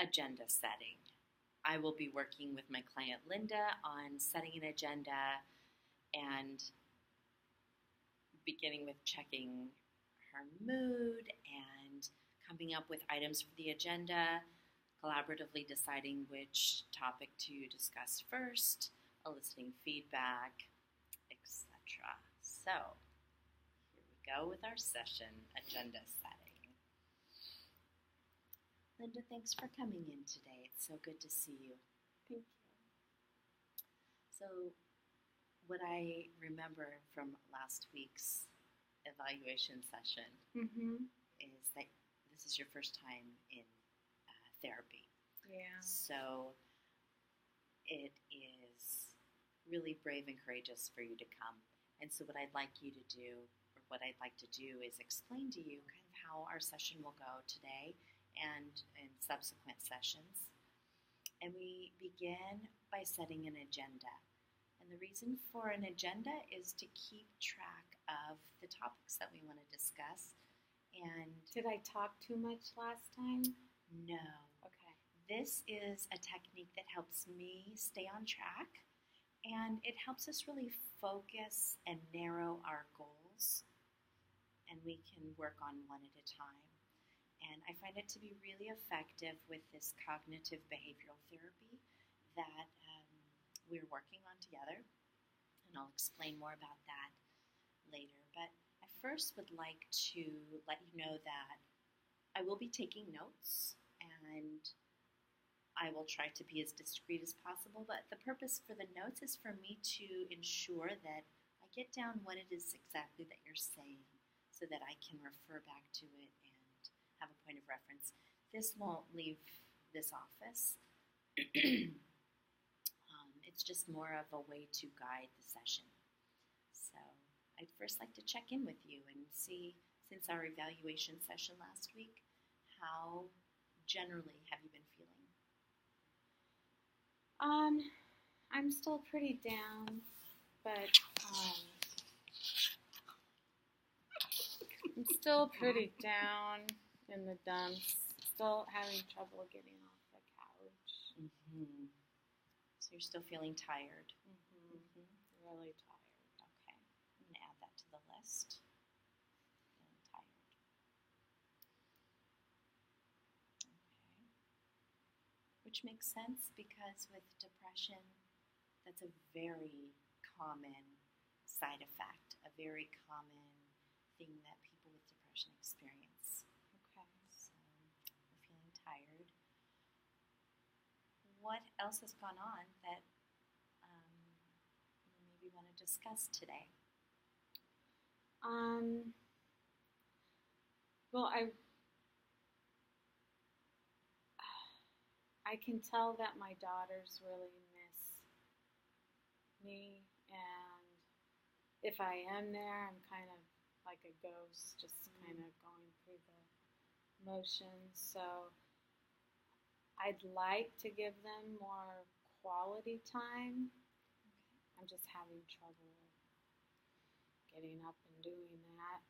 agenda setting. I will be working with my client Linda on setting an agenda and beginning with checking her mood and coming up with items for the agenda, collaboratively deciding which topic to discuss first, eliciting feedback, etc. So, here we go with our session agenda setting. Linda, thanks for coming in today. It's so good to see you. Thank you. So, what I remember from last week's evaluation session is that this is your first time in therapy. Yeah. So, it is really brave and courageous for you to come. And so, what I'd like you to do, or what I'd like to do, is explain to you kind of how our session will go today and in subsequent sessions. And we begin by setting an agenda. And the reason for an agenda is to keep track of the topics that we want to discuss. And Did I talk too much last time? no, Okay. this is a technique that helps me stay on track, and it helps us really focus and narrow our goals, and we can work on one at a time. And I find it to be really effective with this cognitive behavioral therapy that we're working on together. And I'll explain more about that later. But I first would like to let you know that I will be taking notes, and I will try to be as discreet as possible. But the purpose for the notes is for me to ensure that I get down what it is exactly that you're saying so that I can refer back to it and have a point of reference. This won't leave this office. It's just more of a way to guide the session. So I'd first like to check in with you and see, since our evaluation session last week, how generally have you been feeling? I'm still pretty down, but I'm still pretty down in the dumps. Still having trouble getting off the couch. Mm-hmm. So you're still feeling tired? Really tired. Okay. I'm going to add that to the list. Feeling tired. Okay. Which makes sense because with depression, that's a very common side effect, a very common thing that people with depression experience. Okay. So we're feeling tired. What else has gone on that you maybe want to discuss today? Well, I can tell that my daughters really miss me, and if I am there, I'm kind of like a ghost, just kind of going through the motions. So I'd like to give them more quality time. I'm just having trouble getting up and doing that.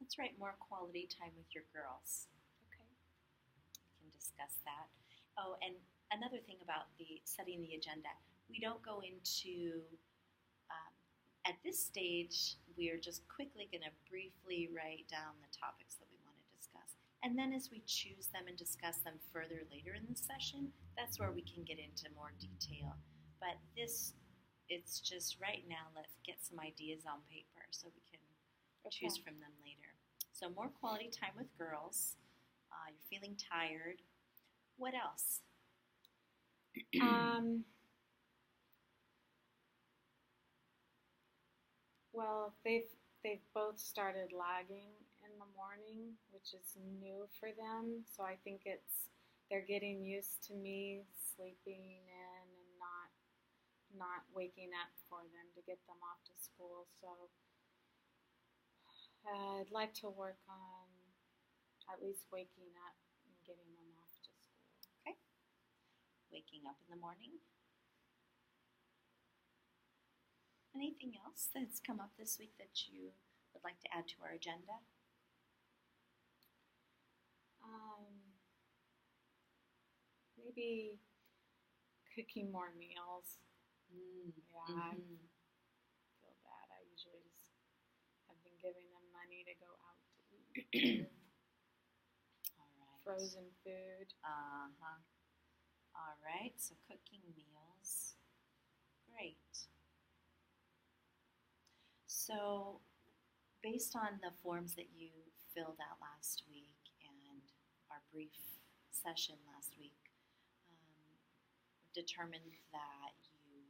That's right, more quality time with your girls. Okay. We can discuss that. Oh, and another thing about the setting the agenda, we don't go into, at this stage, we're just quickly going to briefly write down the topics that we want to discuss. And then as we choose them and discuss them further later in the session, that's where we can get into more detail. But it's just right now, let's get some ideas on paper so we can choose from them later. So more quality time with girls. You're feeling tired. What else? Well, they've both started lagging in the morning, which is new for them. So I think they're getting used to me sleeping in and not waking up for them to get them off to school. So I'd like to work on at least waking up and getting them off to school. Okay. Waking up in the morning. Anything else that's come up this week that you would like to add to our agenda? maybe cooking more meals. Yeah, I feel bad. I usually just have been giving them money to go out to eat. All right. Frozen food. Uh-huh. All right, so cooking meals. Great. So, based on the forms that you filled out last week and our brief session last week, determined that you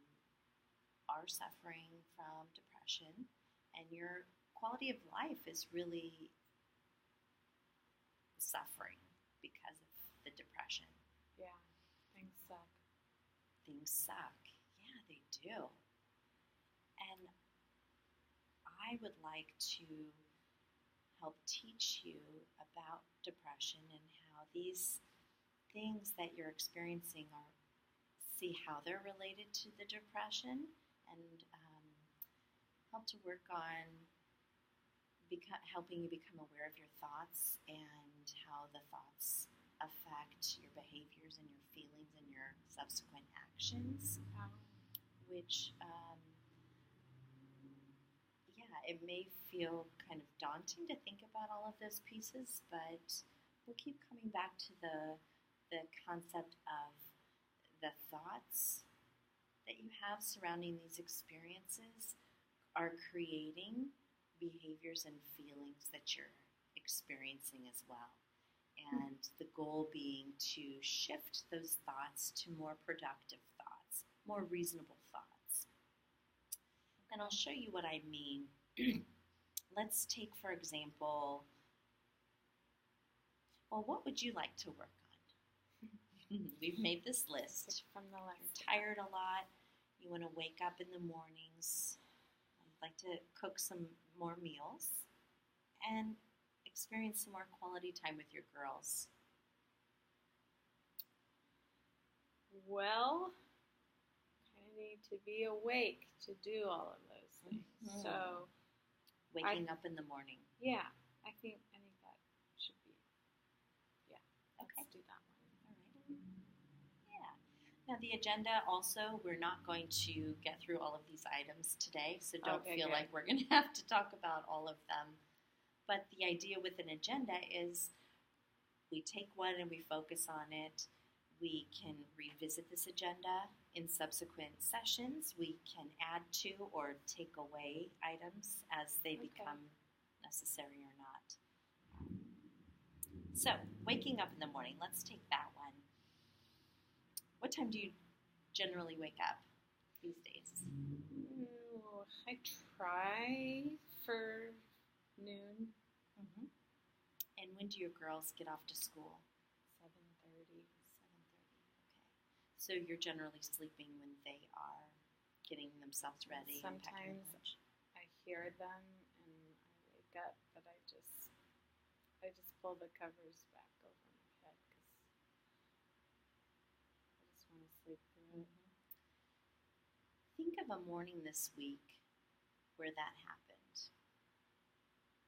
are suffering from depression and your quality of life is really suffering because of the depression. Yeah, things suck. Things suck. Yeah, they do. And I would like to help teach you about depression and how these things that you're experiencing are, see how they're related to the depression, and help to work on helping you become aware of your thoughts and how the thoughts affect your behaviors and your feelings and your subsequent actions, which it may feel kind of daunting to think about all of those pieces, but we'll keep coming back to the concept of the thoughts that you have surrounding these experiences are creating behaviors and feelings that you're experiencing as well. And the goal being to shift those thoughts to more productive thoughts, more reasonable thoughts. And I'll show you what I mean. Let's take, for example, well, what would you like to work on? We've made this list. From the list. You're tired a lot. You want to wake up in the mornings. You'd like to cook some more meals and experience some more quality time with your girls. Well, kind of need to be awake to do all of those things. So waking up in the morning. Yeah, I think that should be. Yeah. Okay. Let's do that one. All right. Yeah. Now the agenda also, we're not going to get through all of these items today, so don't feel like we're going to have to talk about all of them. But the idea with an agenda is we take one and we focus on it. We can revisit this agenda in subsequent sessions. We can add to or take away items as they become necessary or not. So, waking up in the morning, let's take that one. What time do you generally wake up these days? I try for noon. Mm-hmm. And when do your girls get off to school? 7:30. 7:30. Okay. So you're generally sleeping when they are getting themselves ready. Sometimes I hear them and I wake up, but I just pull the covers back over my head because I just want to sleep through it. Think of a morning this week where that happened.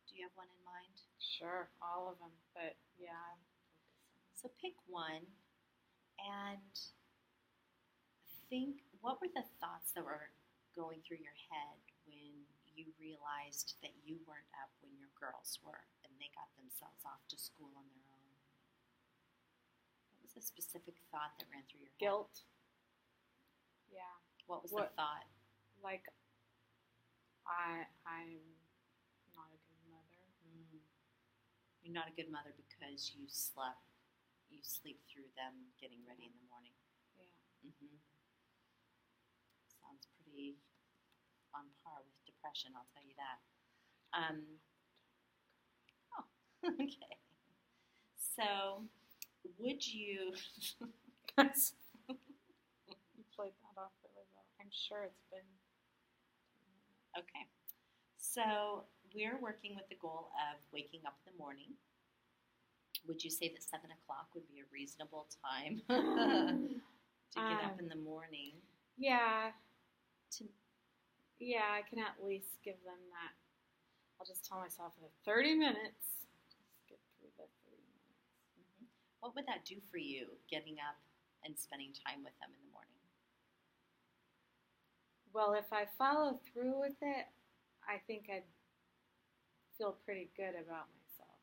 Do you have one in mind? Sure, all of them, but yeah. So pick one and think, what were the thoughts that were going through your head when you realized that you weren't up when your girls were and they got themselves off to school on their own? What was the specific thought that ran through your head? Guilt. Yeah. What was the thought? Like, I'm not a good mother. You're not a good mother because you sleep through them getting ready in the morning. Yeah. Sounds pretty on par with depression, I'll tell you that. Okay. So, would you... You played that off really well. I'm sure it's been 10 minutes. Okay. So, we're working with the goal of waking up in the morning. Would you say that 7 o'clock would be a reasonable time to get up in the morning? Yeah. Yeah, I can at least give them that. I'll just tell myself in 30 minutes. Just get through the 30 minutes. What would that do for you, getting up and spending time with them in the morning? Well, if I follow through with it, I think I'd feel pretty good about myself.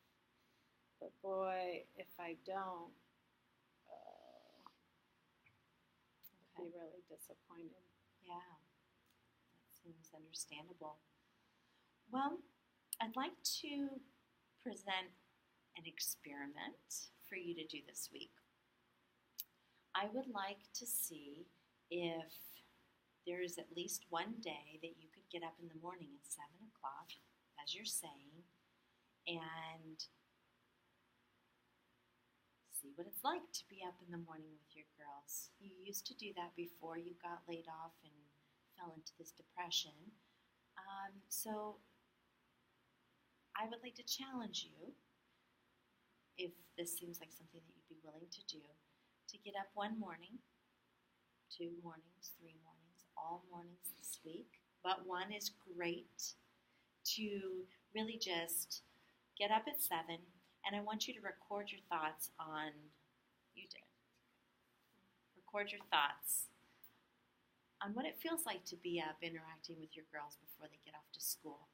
But boy, if I don't, I'd be really disappointed. Yeah, that seems understandable. Well, I'd like to present an experiment for you to do this week. I would like to see if there is at least one day that you could get up in the morning at 7 o'clock, as you're saying, and see what it's like to be up in the morning with your girls. You used to do that before you got laid off and fell into this depression. So I would like to challenge you, if this seems like something that you'd be willing to do, to get up one morning, 2 mornings, 3 mornings, all mornings this week. But one is great, to really just get up at 7, and I want you to record your thoughts on, record your thoughts on what it feels like to be up interacting with your girls before they get off to school.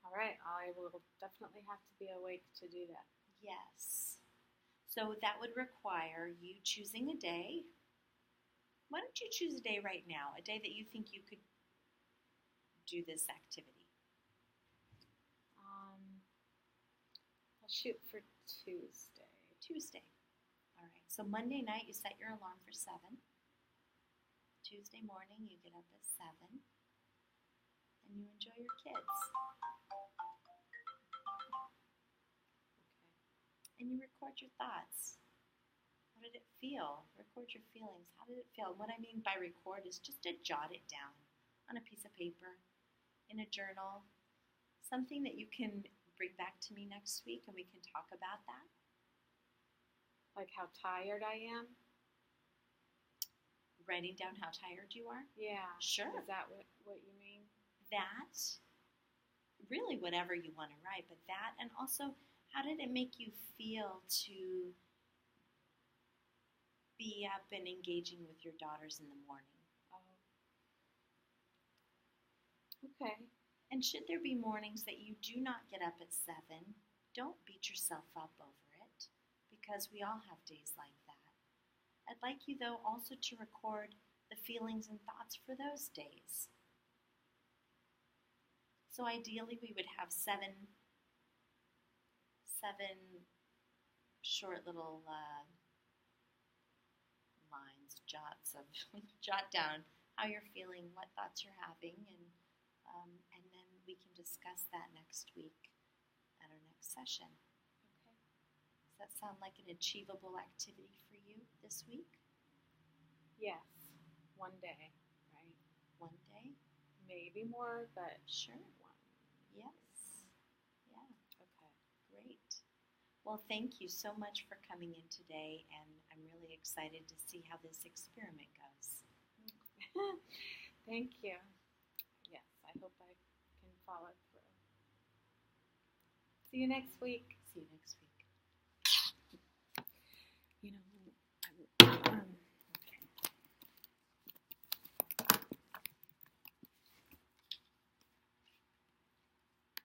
All right, I will definitely have to be awake to do that. Yes. So that would require you choosing a day. Why don't you choose a day right now, a day that you think you could do this activity? I'll shoot for Tuesday. Tuesday. All right. So Monday night you set your alarm for 7. Tuesday morning you get up at 7 and you enjoy your kids. Okay. And you record your thoughts. How did it feel? Record your feelings. How did it feel? And what I mean by record is just to jot it down on a piece of paper, in a journal, something that you can bring back to me next week and we can talk about that. Like how tired I am? Writing down how tired you are? Yeah. Sure. Is that what you mean? That, really whatever you want to write, but that, and also how did it make you feel to be up and engaging with your daughters in the morning? Oh. Okay. And should there be mornings that you do not get up at 7, don't beat yourself up over it, because we all have days like that. I'd like you, though, also to record the feelings and thoughts for those days. So ideally, we would have 7 short little lines, jots of jot down how you're feeling, what thoughts you're having, and then we can discuss that next week at our next session. Okay. Does that sound like an achievable activity for you this week? Yes. One day, right? One day? Maybe more, but Sure. one. Yes. Yeah. Okay. Great. Well, thank you so much for coming in today, and I'm really excited to see how this experiment goes. Thank you. Yes, I hope I can follow through. See you next week. See you next week.